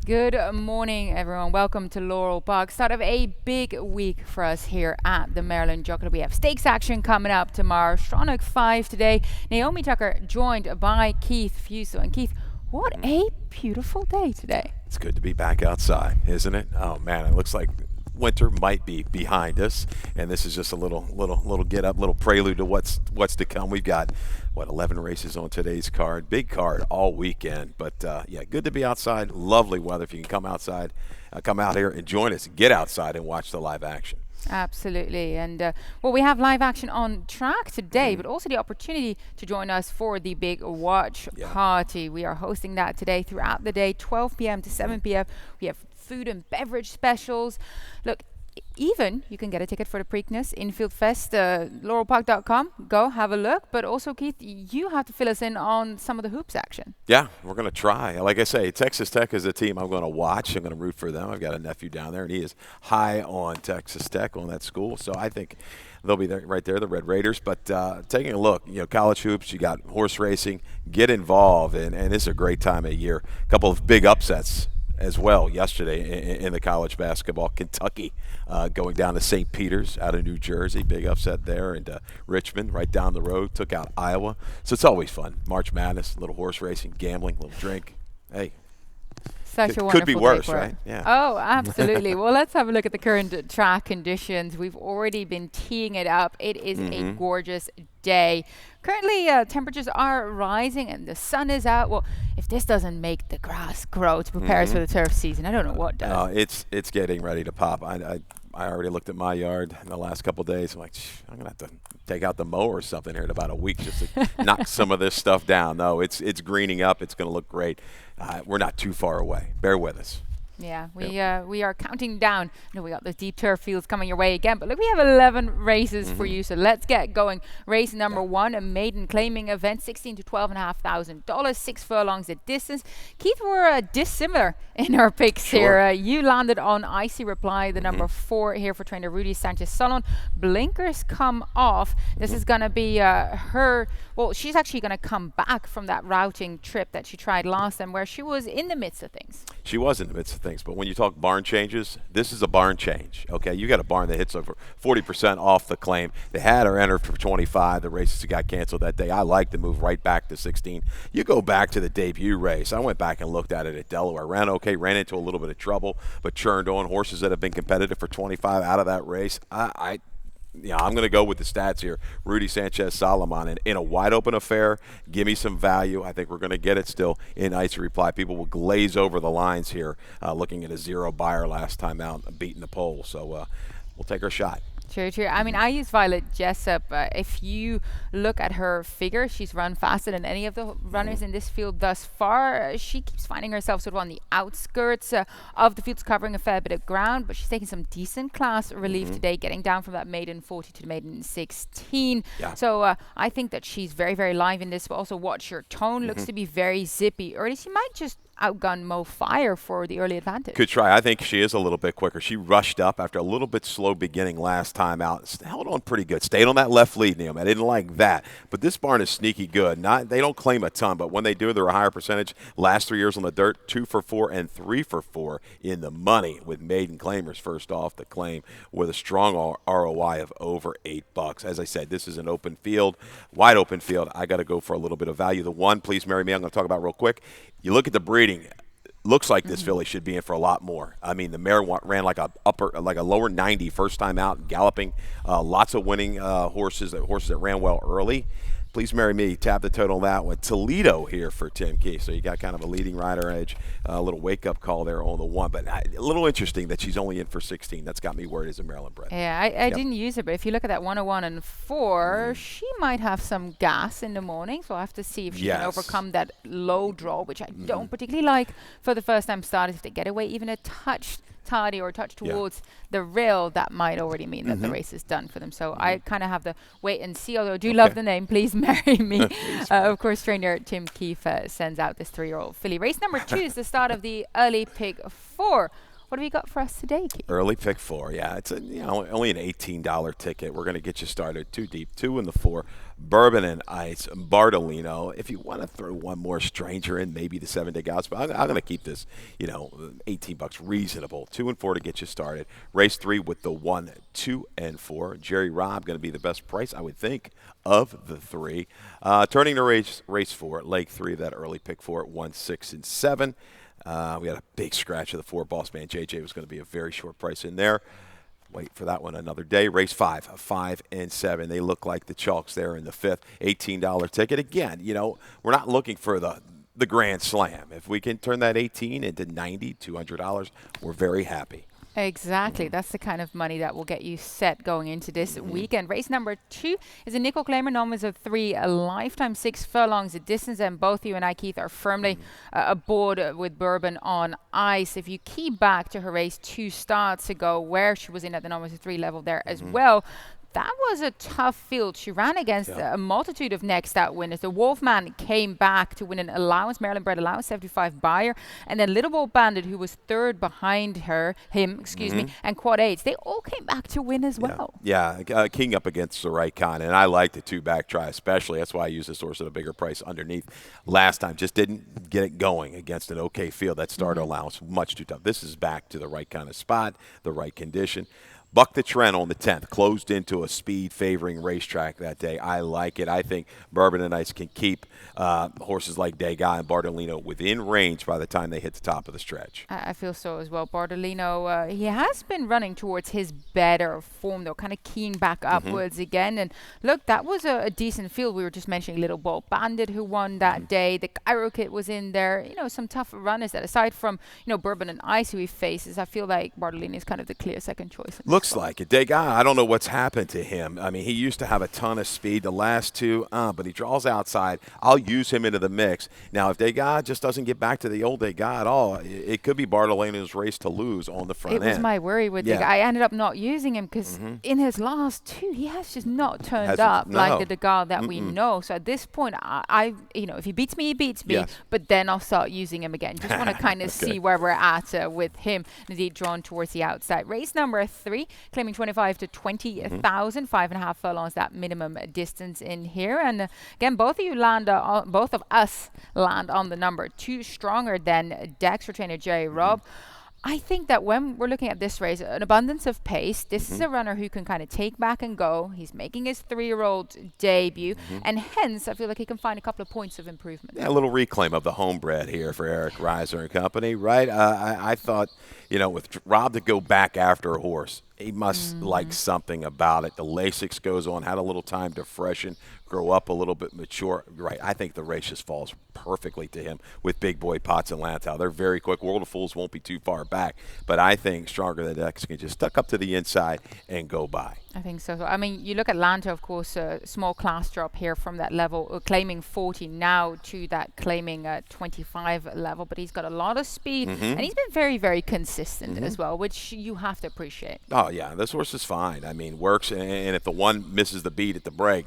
Good morning, everyone. Welcome to Laurel Park. Start of a big week for us here at the Maryland Jockey. We have stakes action coming up tomorrow. Stronach 5 today. Naomi Tucker joined by Keith Fusel. And Keith, what a beautiful day today. It's good to be back outside, isn't it? Oh man, it looks like winter might be behind us, and this is just a little get up, little prelude to what's to come. We've got 11 races on today's card, big card all weekend. But yeah, good to be outside. Lovely weather. If you can come outside, come out here and join us. Get outside and watch the live action. Absolutely. And we have live action on track today, but also the opportunity to join us for the big watch party. We are hosting that today throughout the day, 12 p.m. to 7 p.m. We have food and beverage specials. Look, even you can get a ticket for the Preakness Infield Fest, laurelpark.com. Go have a look. But also, Keith, you have to fill us in on some of the hoops action. Yeah, we're going to try. Like I say, Texas Tech is a team I'm going to watch. I'm going to root for them. I've got a nephew down there, and he is high on Texas Tech, on that school. So I think they'll be there, right there, the Red Raiders. But taking a look, college hoops, you got horse racing, get involved, and it's a great time of year. A couple of big upsets as well yesterday in the college basketball. Kentucky going down to St. Peter's out of New Jersey. Big upset there. And Richmond right down the road took out Iowa. So it's always fun. March Madness, a little horse racing, gambling, a little drink. Hey. Such a wonderful could be worse, day for right? it. Yeah. Oh, absolutely. Well, let's have a look at the current track conditions. We've already been teeing it up. It is a gorgeous day. Currently, temperatures are rising and the sun is out. Well, if this doesn't make the grass grow to prepare us for the turf season, I don't know what does. It's getting ready to pop. I already looked at my yard in the last couple of days. I'm like, I'm going to have to take out the mower or something here in about a week just to knock some of this stuff down. No, it's greening up. It's going to look great. We're not too far away. Bear with us. Yeah, we are counting down. No, we got the deep turf fields coming your way again. But look, we have 11 races for you. So let's get going. Race number 1, a maiden claiming event, $16,000 to $12,500, 6 furlongs at distance. Keith, we're dissimilar in our picks here. You landed on Icy Reply, the number 4 here for trainer Rudy Sanchez-Solon. Blinkers come off. This is going to be her. Well, she's actually going to come back from that routing trip that she tried last time where she was in the midst of things. She was in the midst of things, but when you talk barn changes, this is a barn change. Okay, you got a barn that hits over 40% off the claim. They had her entered for 25. The races got canceled that day. I like to move right back to 16. You go back to the debut race. I went back and looked at it at Delaware. Ran okay, ran into a little bit of trouble, but churned on. Horses that have been competitive for 25 out of that race. I'm going to go with the stats here. Rudy Sanchez-Solomon in a wide-open affair. Give me some value. I think we're going to get it still in Icy Reply. People will glaze over the lines here looking at a 0 buyer last time out, beating the pole. So we'll take our shot. True. I mean, I use Violet Jessup. If you look at her figure, she's run faster than any of the runners in this field thus far. She keeps finding herself sort of on the outskirts of the fields, covering a fair bit of ground, but she's taking some decent class relief today, getting down from that maiden 40 to the maiden 16. Yeah. So I think that she's very, very live in this, but also watch her tone. Looks to be very zippy. Early, she might just outgun Mo Fire for the early advantage. Could try. I think she is a little bit quicker. She rushed up after a little bit slow beginning last time out. Held on pretty good. Stayed on that left lead, Neil. I didn't like that. But this barn is sneaky good. They don't claim a ton, but when they do, they're a higher percentage. Last 3 years on the dirt, 2 for 4 and 3 for 4 in the money with maiden claimers first off the claim with a strong ROI of over $8. As I said, this is an open field, wide open field. I got to go for a little bit of value. The one, Please Marry Me, I'm going to talk about real quick. You look at the breeding. Looks like this filly should be in for a lot more. I mean, the mare ran like a lower 90 first time out, galloping. Lots of winning horses that ran well early. Please Marry Me, tap the total on that one. Toledo here for Tim Key. So you got kind of a leading rider edge, a little wake-up call there on the one. But a little interesting that she's only in for 16. That's got me worried as a Maryland bred. Yeah, I didn't use it, but if you look at that 101 and 4, she might have some gas in the morning. So I'll have to see if she can overcome that low draw, which I don't particularly like for the first-time starters. If they get away even a touch tardy or touch towards the rail, that might already mean that the race is done for them. So I kind of have to wait and see, although I do love the name, Please Marry Me. Of course, trainer Tim Keefe sends out this 3-year-old filly. Race number 2 is the start of the early pick 4. What have you got for us today, Keith? Early pick 4, yeah. It's only an $18 ticket. We're going to get you started 2 deep, 2 in the 4. Bourbon and Ice, Bartolino. If you want to throw one more stranger in, maybe the 7-day gods, but I'm going to keep this, $18 reasonable. 2 and 4 to get you started. Race 3 with the 1, 2, and 4. Jerry Robb going to be the best price, I would think, of the 3. Turning to race 4, leg 3 of that early pick 4 at 1, 6, and 7. We had a big scratch of the 4. Boss Man JJ was going to be a very short price in there. Wait for that one another day. Race 5, 5 and 7. They look like the chalks there in the 5th. $18 ticket. Again, we're not looking for the grand slam. If we can turn that 18 into $90, $200, we're very happy. Exactly. That's the kind of money that will get you set going into this weekend. Race number 2 is a nickel claimer, numbers of 3, a lifetime 6 furlongs a distance, and both you and I, Keith, are firmly aboard with Bourbon on Ice. If you key back to her race 2 starts ago, where she was in at the numbers of 3 level there as well, that was a tough field. She ran against a multitude of next out winners. The Wolfman came back to win an allowance, Maryland bred allowance, 75 buyer. And then Little Bold Bandit, who was 3rd behind him, and Quad 8s. They all came back to win as well. Yeah, keying up against the right kind. And I like the 2-back try especially. That's why I use this horse at a bigger price underneath. Last time, just didn't get it going against an okay field. That starter allowance, much too tough. This is back to the right kind of spot, the right condition. Buck the trend on the 10th, closed into a speed-favoring racetrack that day. I like it. I think Bourbon and Ice can keep horses like Degas and Bartolino within range by the time they hit the top of the stretch. I feel so as well. Bartolino, he has been running towards his better form, though, kind of keying back upwards again. And look, that was a decent field. We were just mentioning Little Bold Bandit, who won that day. The Cairo Kid was in there. Some tough runners that, aside from, Bourbon and Ice, who he faces, I feel like Bartolino is kind of the clear second choice. Looks like it. Degas, I don't know what's happened to him. I mean, he used to have a ton of speed. The last 2, but he draws outside. I'll use him into the mix. Now, if Degas just doesn't get back to the old Degas at all, it could be Bartolino's race to lose on the front end. It was my worry with Degas. I ended up not using him because in his last 2, he has just not turned up like the Degas that we know. So at this point, I if he beats me, he beats me. Yes. But then I'll start using him again. Just want to kind of see where we're at with him. Indeed, drawn towards the outside. Race number 3, claiming 25 to 20,000, 5.5 furlongs, that minimum distance in here. And again, both of us land on the number 2, stronger than Dex for trainer Jerry Robb. I think that when we're looking at this race, an abundance of pace, this is a runner who can kind of take back and go. He's making his 3-year-old debut, and hence I feel like he can find a couple of points of improvement. Yeah, a little reclaim of the homebred here for Eric Reiser and company, right? I thought, with Rob to go back after a horse, he must like something about it. The Lasix goes on, had a little time to freshen, grow up a little bit, mature. Right, I think the race just falls perfectly to him with Big Boy Potts and Lantow. They're very quick. World of Fools won't be too far back, but I think Stronger Than Dex can just tuck up to the inside and go by. I think so. I mean, you look at Lantow, of course, a small class drop here from that level, claiming 40 now to that claiming 25 level, but he's got a lot of speed, and he's been very, very consistent as well, which you have to appreciate. Oh, yeah, this horse is fine. I mean, works, and if the one misses the beat at the break,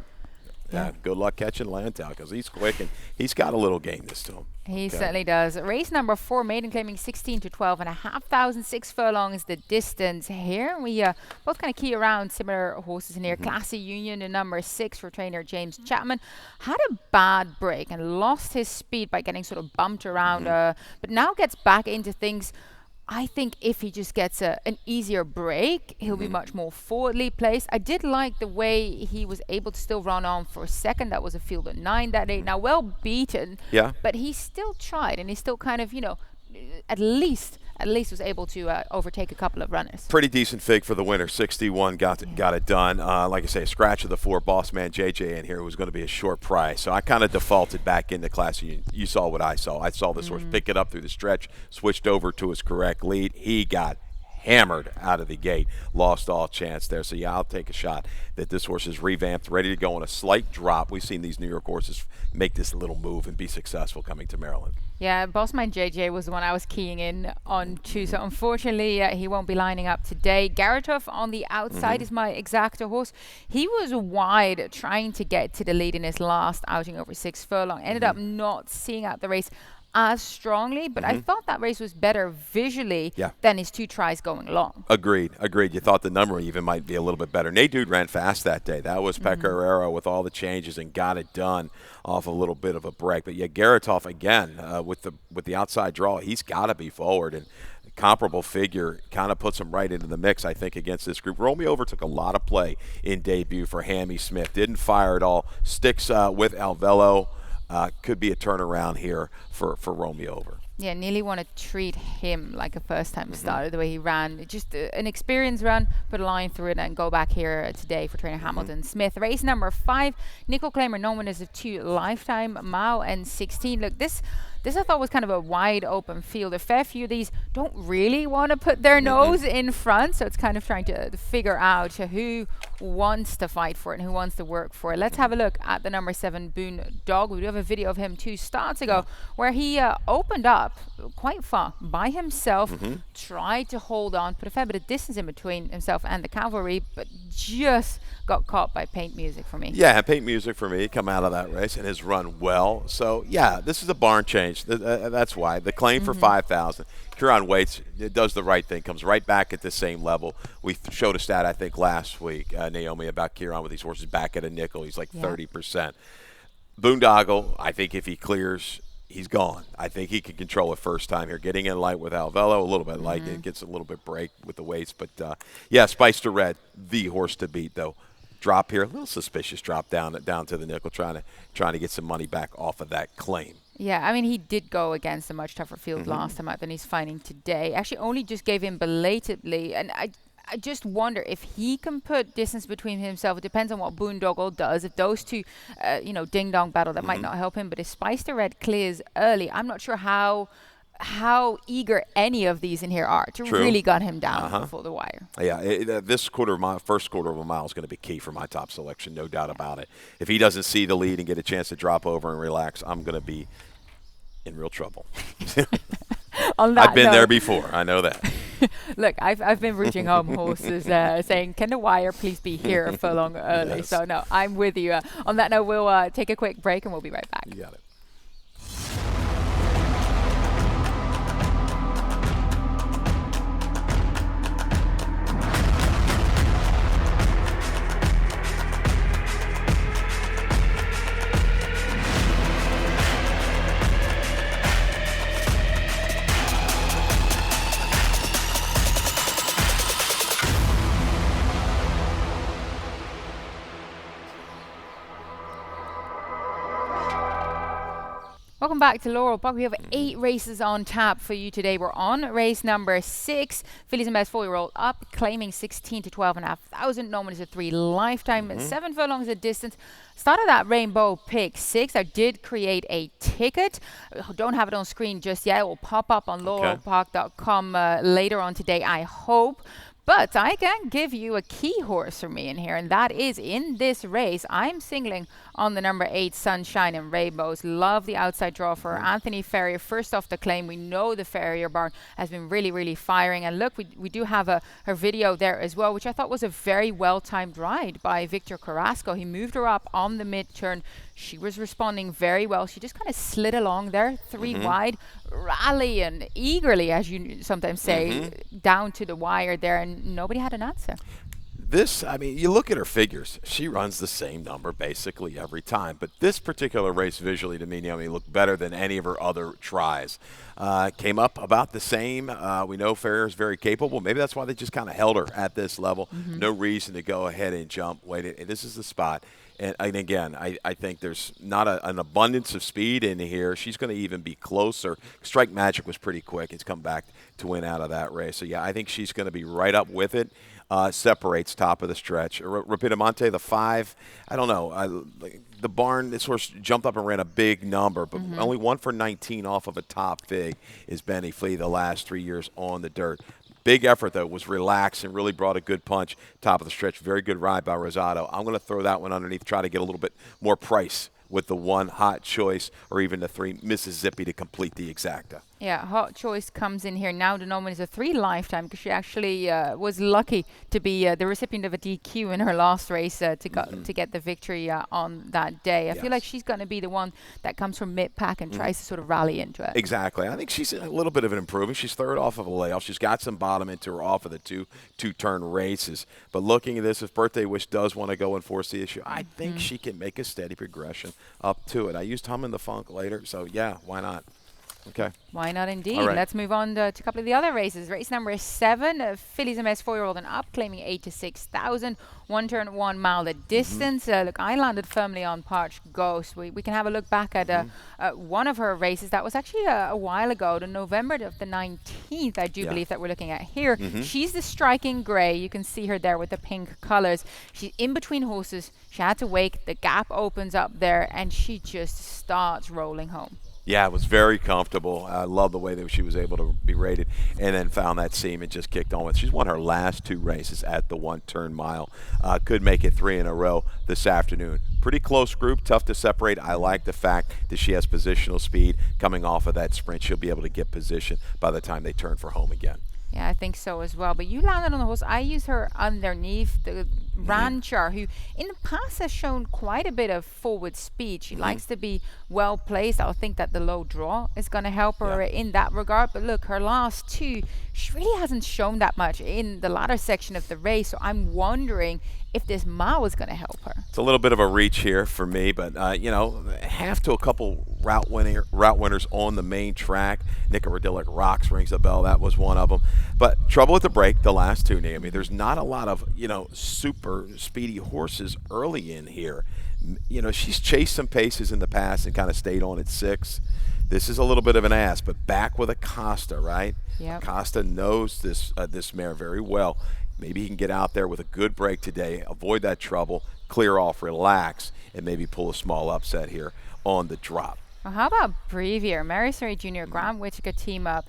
good luck catching Lantow because he's quick and he's got a little gameness to him. He certainly does. Race number 4, maiden claiming 16 to 12,500, 6 furlongs the distance here. We both kind of key around similar horses in here. Classy Union and number 6 for trainer James Chapman had a bad break and lost his speed by getting sort of bumped around, but now gets back into things. I think if he just gets an easier break, he'll be much more forwardly placed. I did like the way he was able to still run on for a second. That was a field of 9 that day. Now, well beaten, but he still tried, and he still kind of, at least was able to overtake a couple of runners. Pretty decent fig for the winner. 61 got it done. Like I say, a scratch of the 4, Boss Man JJ in here was going to be a short price. So I kind of defaulted back into class. You saw what I saw. I saw this horse pick it up through the stretch, switched over to his correct lead. He got hammered out of the gate, lost all chance there. So, I'll take a shot that this horse is revamped, ready to go on a slight drop. We've seen these New York horses make this little move and be successful coming to Maryland. Yeah, Bossman JJ was the one I was keying in on too. So unfortunately, he won't be lining up today. Garatov on the outside is my exacta horse. He was wide trying to get to the lead in his last outing over 6 furlong. Ended up not seeing out the race. as strongly, but I thought that race was better visually than his 2 tries going long. Agreed. You thought the number even might be a little bit better. Nate Dude ran fast that day. That was Pecoraro with all the changes and got it done off a little bit of a break. But yeah, Garatov again with the outside draw, he's got to be forward, and comparable figure kind of puts him right into the mix, I think, against this group. Romeo overtook a lot of play in debut for Hammy Smith. Didn't fire at all. Sticks with Alvelo. Could be a turnaround here for Romeo over. Yeah, nearly want to treat him like a first-time starter, the way he ran. Just an experienced run, put a line through it, and go back here today for trainer Hamilton Smith. Race number 5, Nickel Claimer, known as a 2 lifetime, Mao and 16. Look, this I thought was kind of a wide open field. A fair few of these don't really want to put their nose in front, so it's kind of trying to figure out who wants to fight for it and who wants to work for it. Let's have a look at the number 7 Boone Dog. We do have a video of him 2 starts ago where he opened up quite far by himself, tried to hold on, put a fair bit of distance in between himself and the cavalry, but just got caught by paint music for me. Yeah, paint music for me come out of that race and has run well. So yeah, this is a barn change. That's why the claim for 5,000. Kieran waits, it does the right thing, comes right back at the same level. We showed a stat I think last week, Naomi, about Kieran with these horses back at a nickel. He's like 30%. Boondoggle, I think if he clears, he's gone. I think he can control it first time here. Getting in light with Alvelo, a little bit light. It gets a little bit break with the weights. But, yeah, Spice to Red, the horse to beat, though. Drop here, a little suspicious drop down to the nickel, trying to get some money back off of that claim. Yeah, I mean, he did go against a much tougher field last time out than he's fighting today. Actually, only just gave in belatedly, and I just wonder if he can put distance between himself. It depends on what Boondoggle does. If those two, ding-dong battle, that might not help him. But if Spice the Red clears early, I'm not sure how eager any of these in here are to really gun him down before the wire. Yeah, this first quarter of a mile is going to be key for my top selection, no doubt about it. If he doesn't see the lead and get a chance to drop over and relax, I'm going to be in real trouble. I've been there before. I know that. Look, I've been reaching home horses saying, can the wire please be here a furlong early? Yes. So, no, I'm with you. On that note, we'll take a quick break and we'll be right back. You got it. Welcome back to Laurel Park. We have 8 races on tap for you today. We're on race number 6. Fillies and Best 4-year-old up, claiming 16 to 12,500. Known as a 3 lifetime, 7 furlongs of distance. Started that rainbow pick 6. I did create a ticket. Don't have it on screen just yet. It will pop up on laurelpark.com later on today, I hope. But I can give you a key horse for me in here, and that is in this race. I'm singling on the number 8, Sunshine and Rainbows. Love the outside draw for Anthony Ferrier. First off the claim, we know the Ferrier barn has been really, really firing. And look, we do have her video there as well, which I thought was a very well-timed ride by Victor Carrasco. He moved her up on the mid-turn. She was responding very well. She just kind of slid along there, 3 wide, rallying eagerly, as you sometimes say, down to the wire there, and nobody had an answer. This, I mean, you look at her figures. She runs the same number basically every time. But this particular race visually to me, Naomi, looked better than any of her other tries. Came up about the same. We know Ferrier's very capable. Maybe that's why they just kind of held her at this level. No reason to go ahead and jump. Wait, this is the spot. And again, I think there's not an abundance of speed in here. She's going to even be closer. Strike Magic was pretty quick. He's come back to win out of that race. So, yeah, I think she's going to be right up with it. Separates top of the stretch. Rapidamonte, the 5, I don't know. The barn, this horse jumped up and ran a big number, but only 1 for 19 off of a top fig is Benny Flea the last 3 years on the dirt. Big effort, though, was relaxed and really brought a good punch top of the stretch. Very good ride by Rosado. I'm going to throw that one underneath, try to get a little bit more price with the 1 Hot Choice or even the 3 Mississippi to complete the exacta. Yeah, Hot Choice comes in here now. The nominee is a 3 lifetime because she actually was lucky to be the recipient of a DQ in her last race to get the victory on that day. I feel like Yes. she's going to be the one that comes from mid-pack and tries to sort of rally into it. Exactly. I think she's a little bit of an improvement. She's third off of a layoff. She's got some bottom into her off of the two-turn races. But looking at this, if Birthday Wish does want to go and force the issue, I think she can make a steady progression up to it. I used Hum in the Funk later, so yeah, why not? Okay. Why not indeed? All right. Let's move on to a couple of the other races. Race number 7, Fillies MS 4-year-old and up, claiming 8 to 6,000. 1 turn, 1 mile the distance. Look, I landed firmly on Parch Ghost. We can have a look back at one of her races. That was actually a while ago, the November of the 19th, I do believe that we're looking at here. She's the striking grey. You can see her there with the pink colors. She's in between horses. She had to wake. The gap opens up there, and she just starts rolling home. Yeah, it was very comfortable. I love the way that she was able to be rated and then found that seam and just kicked on with. She's won her last 2 races at the 1-turn mile. Could make it 3 in a row this afternoon. Pretty close group, tough to separate. I like the fact that she has positional speed coming off of that sprint. She'll be able to get position by the time they turn for home again. Yeah, I think so as well. But you landed on the horse. I use her underneath the Rancher, who in the past has shown quite a bit of forward speed. She likes to be well placed. I think that the low draw is going to help her in that regard. But look, her last 2, she really hasn't shown that much in the latter section of the race. So I'm wondering if this mile is going to help her. It's a little bit of a reach here for me, but you know, half to a couple route winners on the main track. Nicoradillic Rocks rings a bell. That was one of them. But trouble at the break, the last 2, Naomi. There's not a lot of, you know, super speedy horses early in here. You know, she's chased some paces in the past and kind of stayed on at 6. This is a little bit of an ass, but back with Acosta, right? Yep. Acosta knows this mare very well. Maybe he can get out there with a good break today, avoid that trouble, clear off, relax, and maybe pull a small upset here on the drop. Well, how about Brevier, Mary Surrey Jr., Graham Whittaker team up?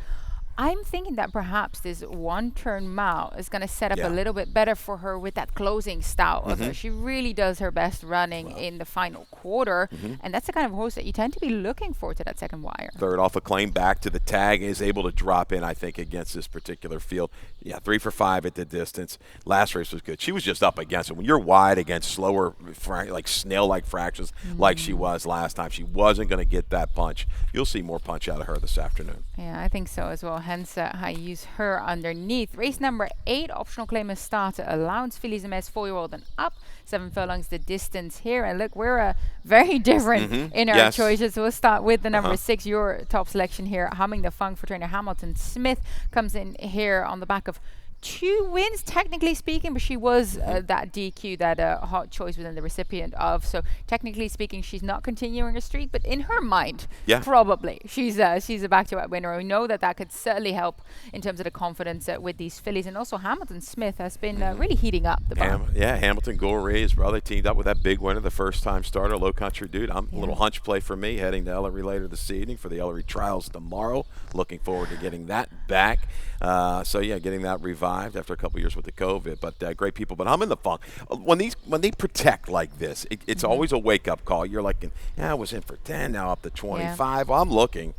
I'm thinking that perhaps this 1-turn mile is going to set up a little bit better for her with that closing style of her. She really does her best running in the final quarter, and that's the kind of horse that you tend to be looking for to that second wire. Third off a claim, back to the tag, is able to drop in, I think, against this particular field. Yeah, 3 for 5 at the distance. Last race was good. She was just up against it. When you're wide against slower, like snail-like fractions like she was last time, she wasn't going to get that punch. You'll see more punch out of her this afternoon. Yeah, I think so as well. Hence, I use her underneath. Race number 8, optional claim is started. Allowance Fillies MS 4-year-old and up. 7 furlongs the distance here. And look, we're very different in our choices. We'll start with the number 6, your top selection here. Humming the Funk for trainer Hamilton Smith comes in here on the back of 2 wins, technically speaking, but she was that DQ that Hot Choice was in the recipient of. So technically speaking, she's not continuing her streak, but in her mind, probably she's a back-to-back winner. We know that could certainly help in terms of the confidence with these fillies. And also Hamilton Smith has been really heating up the barn. Hamilton Gorey, his brother, teamed up with that big winner, the first-time starter, Low Country Dude. A little hunch play for me, heading to Ellery later this evening for the Ellery Trials tomorrow. Looking forward to getting that back. Getting that revived after a couple years with the COVID, but great people. But I'm in the Funk. When they protect like this, it's always a wake-up call. You're like, I was in for 10, now up to 25. Well, I'm looking.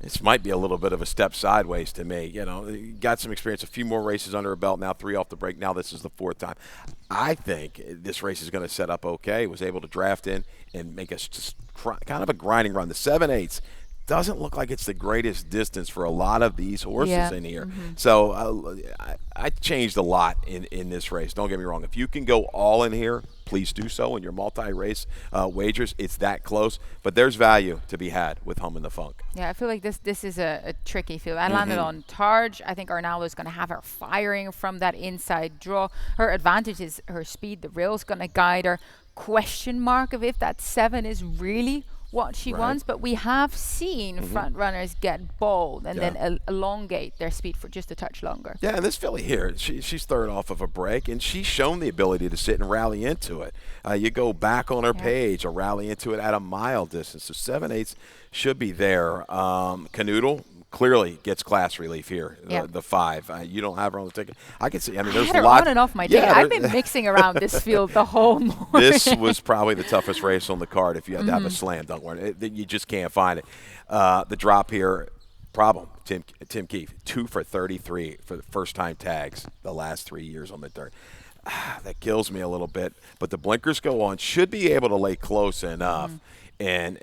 This might be a little bit of a step sideways to me. You know, got some experience, a few more races under her belt now, 3 off the break. Now this is the 4th time. I think this race is going to set up okay. Was able to draft in and make us just kind of a grinding run. The 7/8 doesn't look like it's the greatest distance for a lot of these horses in here. So I changed a lot in this race. Don't get me wrong. If you can go all in here, please do so in your multi-race wagers. It's that close. But there's value to be had with Hum in the Funk. Yeah, I feel like this is a tricky field. I landed on Targe. I think Arnaldo is going to have her firing from that inside draw. Her advantage is her speed. The rail's going to guide her. Question mark of if that 7 is really what she wants, but we have seen front runners get bold and then elongate their speed for just a touch longer. Yeah, and this filly here, she's third off of a break, and she's shown the ability to sit and rally into it. You go back on her page, a rally into it at a mile distance. So 7/8 should be there. Canoodle clearly gets class relief here. The 5. You don't have her on the ticket. I can see. I mean, there's a lot on and off my ticket. I've been mixing around this field the whole morning. This was probably the toughest race on the card. If you had to have a slam dunk one, you just can't find it. The drop here, problem. Tim Keefe, 2 for 33 for the first time tags the last 3 years on the dirt. That kills me a little bit. But the blinkers go on. Should be able to lay close enough. And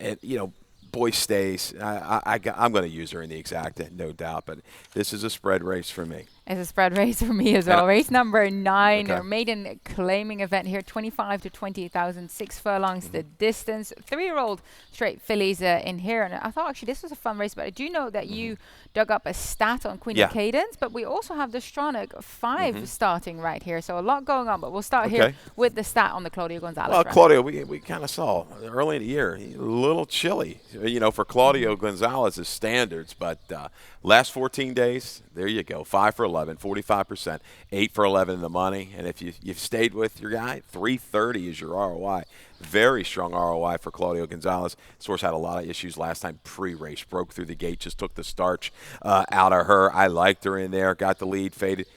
Boyce stays. I'm going to use her in the exacta, no doubt. But this is a spread race for me. It's a spread race for me as well. Race number 9, Okay. our maiden claiming event here, 25 to 28,000, 6 furlongs the distance. 3-year-old straight fillies in here. And I thought actually this was a fun race, but I do know that you dug up a stat on Queen of Cadence, but we also have the Stronach 5 starting right here. So a lot going on, but we'll start here with the stat on the Claudio Gonzalez Well, run. Claudio, we kind of saw early in the year, a little chilly, for Claudio Gonzalez's standards. But last 14 days, there you go, 5 for 11, 45%, 8 for 11 in the money. And if you've stayed with your guy, 330 is your ROI. Very strong ROI for Claudio Gonzalez. Source had a lot of issues last time pre-race. Broke through the gate, just took the starch out of her. I liked her in there, got the lead, faded.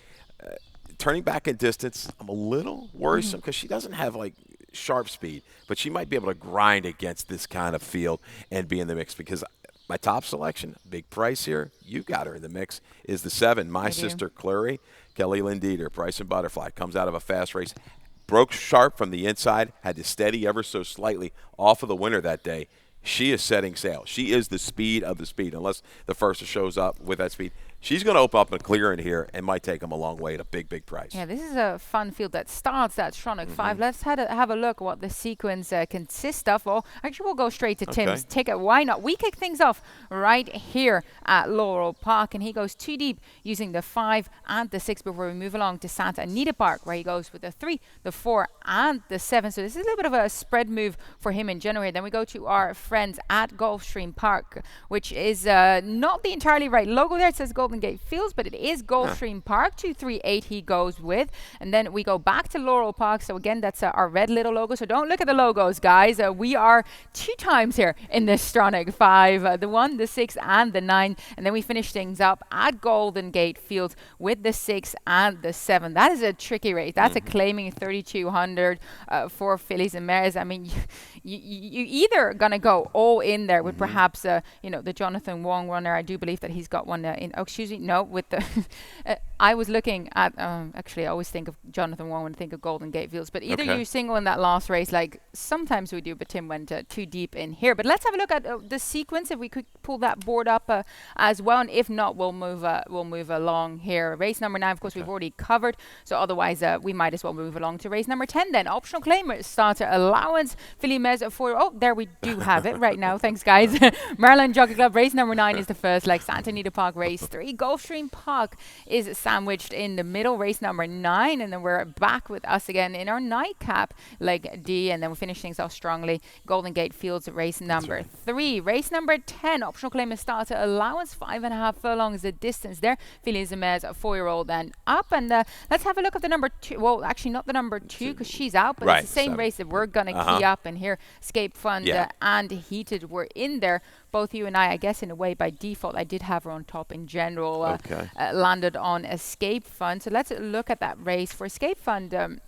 Turning back in distance, I'm a little worrisome because she doesn't have, sharp speed. But she might be able to grind against this kind of field and be in the mix because my top selection, big price here, you got her in the mix, is the 7, My Sister Clary, Kelly Lynn Dieter, Price and Butterfly. Comes out of a fast race. Broke sharp from the inside, had to steady ever so slightly off of the winner that day. She is setting sail. She is the speed of the speed. Unless the first shows up with that speed, she's going to open up and clear in here and might take them a long way at a big, big price. Yeah, this is a fun field that starts that Stronach 5. Let's have a look what the sequence consists of. Well, actually, we'll go straight to Tim's ticket. Why not? We kick things off right here at Laurel Park, and he goes 2 deep using the 5 and the 6 before we move along to Santa Anita Park, where he goes with the 3, the 4, and the 7. So this is a little bit of a spread move for him in general. Then we go to our friends at Gulfstream Park, which is not the entirely right logo there. It says Golden Gate Fields, but it is Gulfstream Park. 238 he goes with. And then we go back to Laurel Park. So again, that's our red little logo. So don't look at the logos, guys. We are 2 times here in this Stronach 5. The 1, the 6, and the 9. And then we finish things up at Golden Gate Fields with the 6 and the 7. That is a tricky race. That's a claiming 3,200 for fillies and mares. I mean, you either going to go all in there with perhaps, the Jonathan Wong runner. I do believe that he's got one with the I was looking at, actually I always think of Jonathan Wong when I think of Golden Gate Fields, but either you single in that last race, like sometimes we do, but Tim went too deep in here. But let's have a look at the sequence, if we could pull that board up as well, and if not, we'll move along here. Race number 9, of course, we've already covered, so otherwise we might as well move along to race number 10 then. Optional claimer, starter allowance, filly mares for, there we do have it right now, thanks guys. Maryland Jockey Club, race number 9 is the first leg. Santa Anita Park, race 3. Gulfstream Park is sandwiched in the middle, race number 9, and then we're back with us again in our nightcap, leg D, and then we finish things off strongly. Golden Gate Fields, race number 3. Race number 10, optional claim is starter allowance, 5.5 furlongs the distance there. Fillies and mares, 4-year-old and up. And let's have a look at the number 2. Well, actually not the number 2 because she's out, but it's the same race that we're going to key up in here. Escape Fund and Heated were in there. Both you and I guess in a way by default, I did have her on top in general. Landed on Escape Fund. So let's look at that race. For Escape Fund,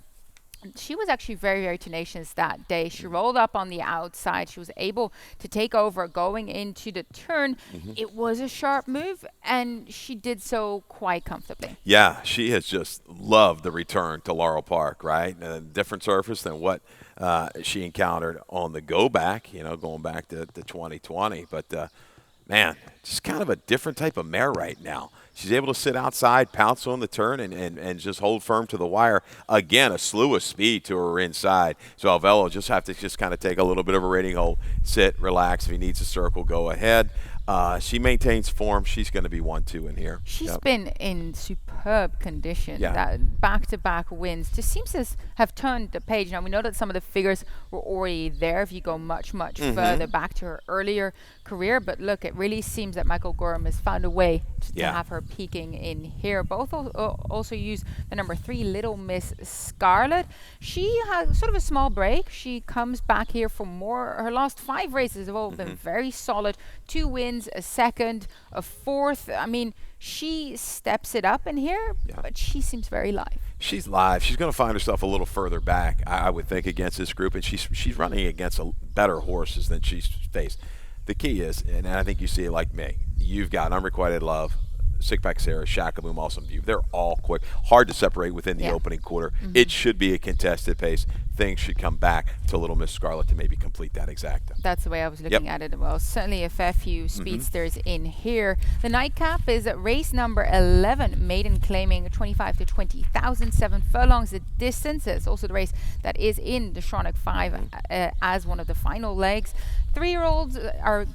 she was actually very, very tenacious that day. She rolled up on the outside. She was able to take over going into the turn. It was a sharp move, and she did so quite comfortably. Yeah, she has just loved the return to Laurel Park, right? A different surface than what she encountered on the go back, going back to 2020. But, man, just kind of a different type of mare right now. She's able to sit outside, pounce on the turn, and just hold firm to the wire. Again, a slew of speed to her inside. So Alvelo just have to kind of take a little bit of a rating hold, sit, relax. If he needs a circle, go ahead. She maintains form. She's going to be 1-2 in here. She's been in superb condition. That back-to-back wins just seems to have turned the page. Now, we know that some of the figures were already there if you go much, much further back to her earlier career. But look, it really seems that Michael Gorham has found a way to have her peaking in here. Both also use the number 3, Little Miss Scarlet. She has sort of a small break. She comes back here for more. Her last 5 races have all been very solid. 2 wins, a second, a fourth. I mean, she steps it up in here, but she seems very live. She's live. She's going to find herself a little further back, I would think, against this group, and she's running against better horses than she's faced. The key is, and I think you see it like me, you've got Unrequited Love, Sick Pack Sarah, Shakaboom, Awesome View. They're all quick, hard to separate within the opening quarter. It should be a contested pace. Things should come back to Little Miss Scarlet to maybe complete that exacta. That's the way I was looking at it. Well, certainly a fair few speedsters in here. The nightcap is race number 11, maiden claiming 25 to 20,000, 7 furlongs the distance. It's also the race that is in the Shronic 5 as one of the final legs. 3-year-olds are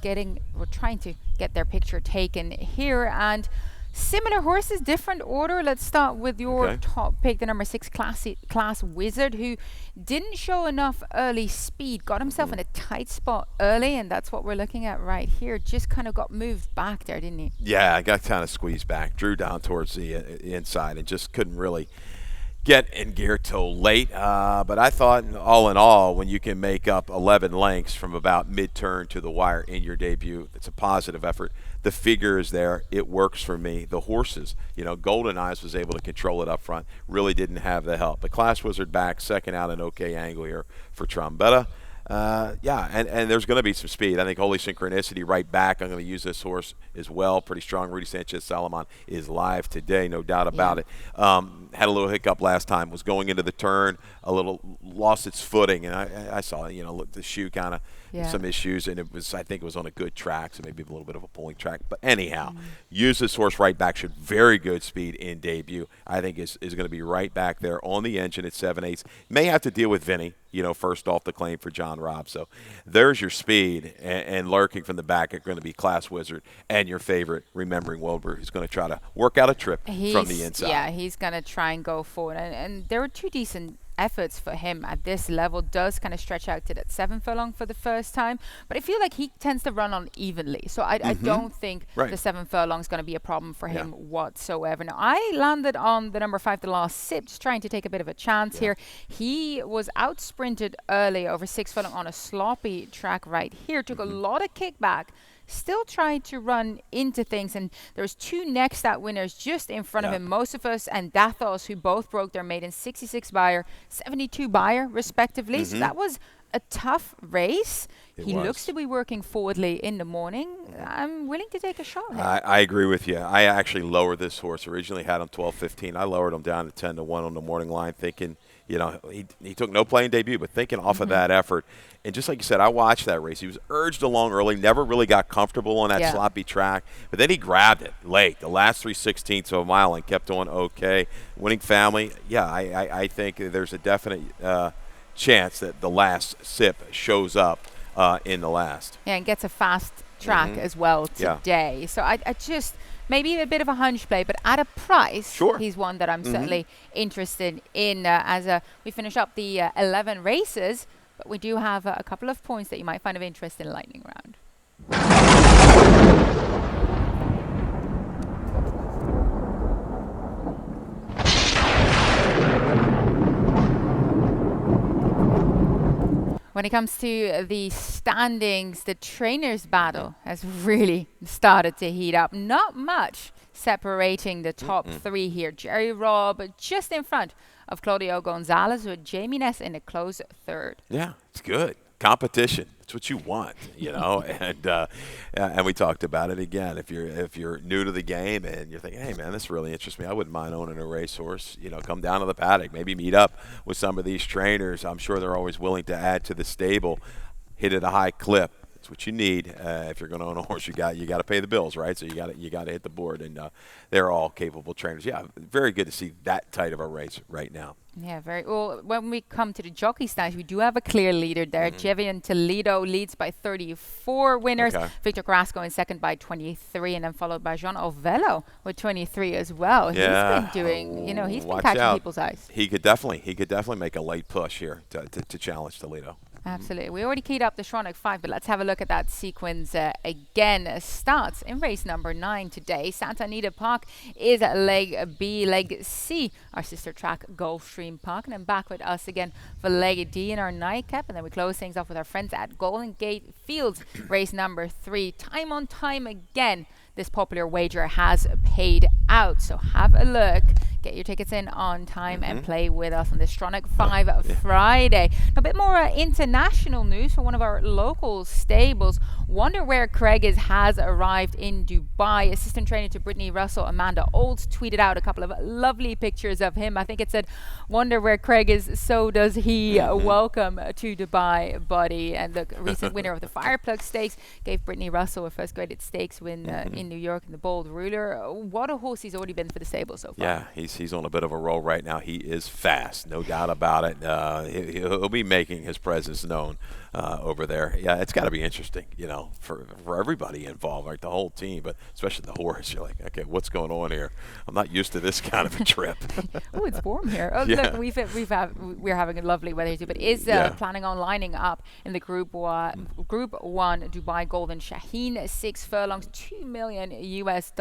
trying to get their picture taken here, and similar horses, different order. Let's start with your top pick, the number 6 Class Wizard, who didn't show enough early speed, got himself in a tight spot early, and that's what we're looking at right here. Just kind of got moved back there, didn't he? Yeah, I got kind of squeezed back, drew down towards the inside, and just couldn't really get in gear till late. But I thought, all in all, when you can make up 11 lengths from about mid-turn to the wire in your debut, it's a positive effort. The figure is there. It works for me. The horses, Golden Eyes was able to control it up front. Really didn't have the help. The Class Wizard back, second out, an okay angle here for Trombetta. And there's going to be some speed. I think Holy Synchronicity right back. I'm going to use this horse as well. Pretty strong. Rudy Sanchez Salomon is live today, no doubt about it. Had a little hiccup last time. Was going into the turn, lost its footing, and I saw the shoe kind of some issues, and I think it was on a good track, so maybe a little bit of a pulling track. But anyhow, use this horse right back. Should very good speed in debut. I think is going to be right back there on the engine at 7/8. May have to deal with Vinny. First off the claim for John Robb. So there's your speed, and lurking from the back are going to be Class Wizard and your favorite, Remembering Wilbur, who's going to try to work out a trip from the inside. Yeah, he's going to try and go forward. And there were 2 decent efforts for him at this level. Does kind of stretch out to that 7 furlong for the first time, but I feel like he tends to run on evenly, so I don't think the 7 furlong is going to be a problem for him whatsoever. Now I landed on the number 5, The Last Sip, just trying to take a bit of a chance here. He was out sprinted early over 6 furlong on a sloppy track right here, took a lot of kickback, still tried to run into things, and there's 2 next out winners just in front of him, Mosifus and Dathos, who both broke their maiden 66 buyer, 72 buyer respectively. So that was a tough race. He looks to be working forwardly in the morning. I'm willing to take a shot here. I agree with you. I actually lowered this horse. Originally had him 12-15. I lowered him down to 10-1 on the morning line, thinking he took no playing debut, but thinking off of that effort. And just like you said, I watched that race. He was urged along early, never really got comfortable on that sloppy track. But then he grabbed it late, the last 3/16 of a mile, and kept on okay. Winning Family, I think there's a definite chance that the Last Sip shows up in the last. Yeah, and gets a fast track as well today. So I just... maybe a bit of a hunch play, but at a price, he's one that I'm certainly interested in as we finish up the 11 races. But we do have a couple of points that you might find of interest in Lightning Round. When it comes to the standings, the trainers' battle has really started to heat up. Not much separating the top 3 here. Jerry Robb just in front of Claudio Gonzalez, with Jamie Ness in a close 3rd. Yeah, it's good. Competition. It's what you want, and we talked about it again. If you're new to the game and you're thinking, hey man, this really interests me, I wouldn't mind owning a racehorse. Come down to the paddock, maybe meet up with some of these trainers. I'm sure they're always willing to add to the stable. Hit at a high clip. That's what you need if you're going to own a horse. You got to pay the bills, right? So you got to hit the board, and they're all capable trainers. Yeah, very good to see that tight of a race right now. Yeah, very well. When we come to the jockey stands, we do have a clear leader there. Jevian Toledo leads by 34 winners. Victor Carrasco in second by 23, and then followed by Jean Ovello with 23 as well. Yeah. He's been doing, he's been catching people's eyes. He could definitely make a late push here to challenge Toledo. Absolutely. We already keyed up the Shronic 5, but let's have a look at that sequence again. Starts in race number 9 today. Santa Anita Park is leg B. Leg C, our sister track, Gulfstream Park. And then back with us again for leg D in our nightcap. And then we close things off with our friends at Golden Gate Fields, race number 3. Time on time again, this popular wager has paid out. So have a look. get your tickets in on time and play with us on this Stronach 5 Friday. A bit more international news for one of our local stables. Wonder where Craig has arrived in Dubai. Assistant trainer to Brittany Russell, Amanda Olds, tweeted out a couple of lovely pictures of him. I think it said, "Wonder where Craig is, so does he." Welcome to Dubai, buddy. And the recent winner of the Fireplug Stakes gave Brittany Russell a first graded stakes win in New York in the Bold Ruler. What a horse he's already been for the stable so far. Yeah, he's on a bit of a roll right now. He is fast, no doubt about it. He'll be making his presence known over there. Yeah, it's got to be interesting, for everybody involved, right? The whole team, but especially the horse. You're like, okay, what's going on here? I'm not used to this kind of a trip. Oh, it's warm here. Oh, look, we're having a lovely weather too, but is planning on lining up in the Group 1 Dubai Golden Shaheen, 6 furlongs, $2 million US.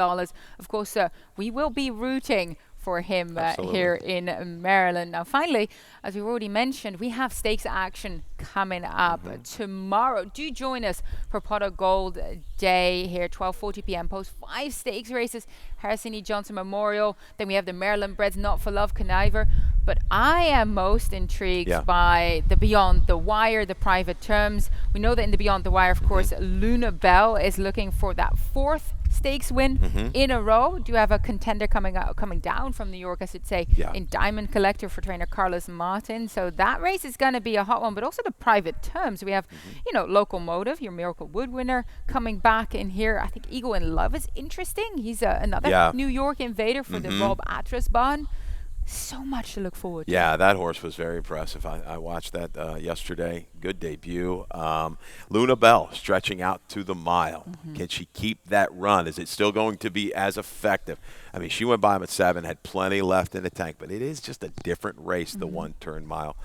Of course, we will be rooting for him here in Maryland. Now, finally, as we've already mentioned, we have stakes action coming up tomorrow. Do join us for Pot of Gold Day here, 12:40 p.m. Post 5 stakes races, Harrison E. Johnson Memorial. Then we have the Maryland Breds Not for Love Conniver. But I am most intrigued by the Beyond the Wire, the private terms. We know that in the Beyond the Wire, of course, Luna Bell is looking for that 4th stakes win in a row. Do you have a contender coming down from New York, I should say, in Diamond Collector for trainer Carlos Martin? So that race is going to be a hot one, but also the private terms. We have, Locomotive, your Miracle Wood winner, coming back in here. I think Eagle in Love is interesting. He's another New York invader for the Rob Atras barn. So much to look forward to. Yeah, that horse was very impressive. I watched that yesterday. Good debut. Luna Bell stretching out to the mile. Can she keep that run? Is it still going to be as effective? I mean, she went by him at 7, had plenty left in the tank, but it is just a different race, the one-turn mile.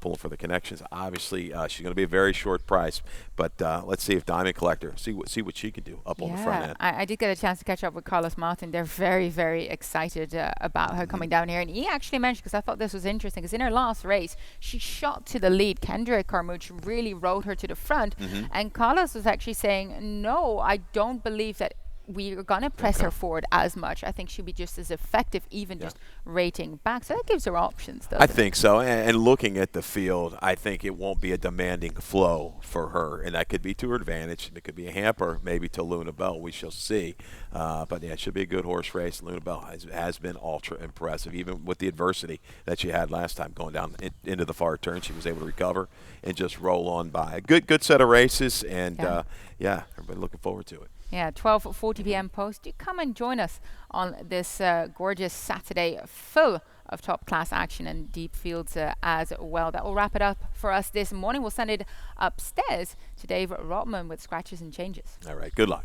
Pulling for the connections. Obviously, she's going to be a very short price, but let's see if Diamond Collector, see what she can do up on the front end. I did get a chance to catch up with Carlos Martin. They're very, very excited about her coming down here. And he actually mentioned, because I thought this was interesting, because in her last race, she shot to the lead. Kendra Carmouche really rode her to the front. And Carlos was actually saying, no, I don't believe that we're going to press her forward as much. I think she'll be just as effective, even just rating back. So that gives her options, doesn't I it? think so. And looking at the field, I think it won't be a demanding flow for her. And that could be to her advantage. It could be a hamper maybe to Luna Bell. We shall see. But, yeah, it should be a good horse race. Luna Bell has been ultra impressive, even with the adversity that she had last time going down into the far turn. She was able to recover and just roll on by. A good set of races. And, everybody looking forward to it. Yeah, 12:40 p.m. post. Do come and join us on this gorgeous Saturday full of top-class action and deep fields as well. That will wrap it up for us this morning. We'll send it upstairs to Dave Rotman with scratches and changes. All right, good luck.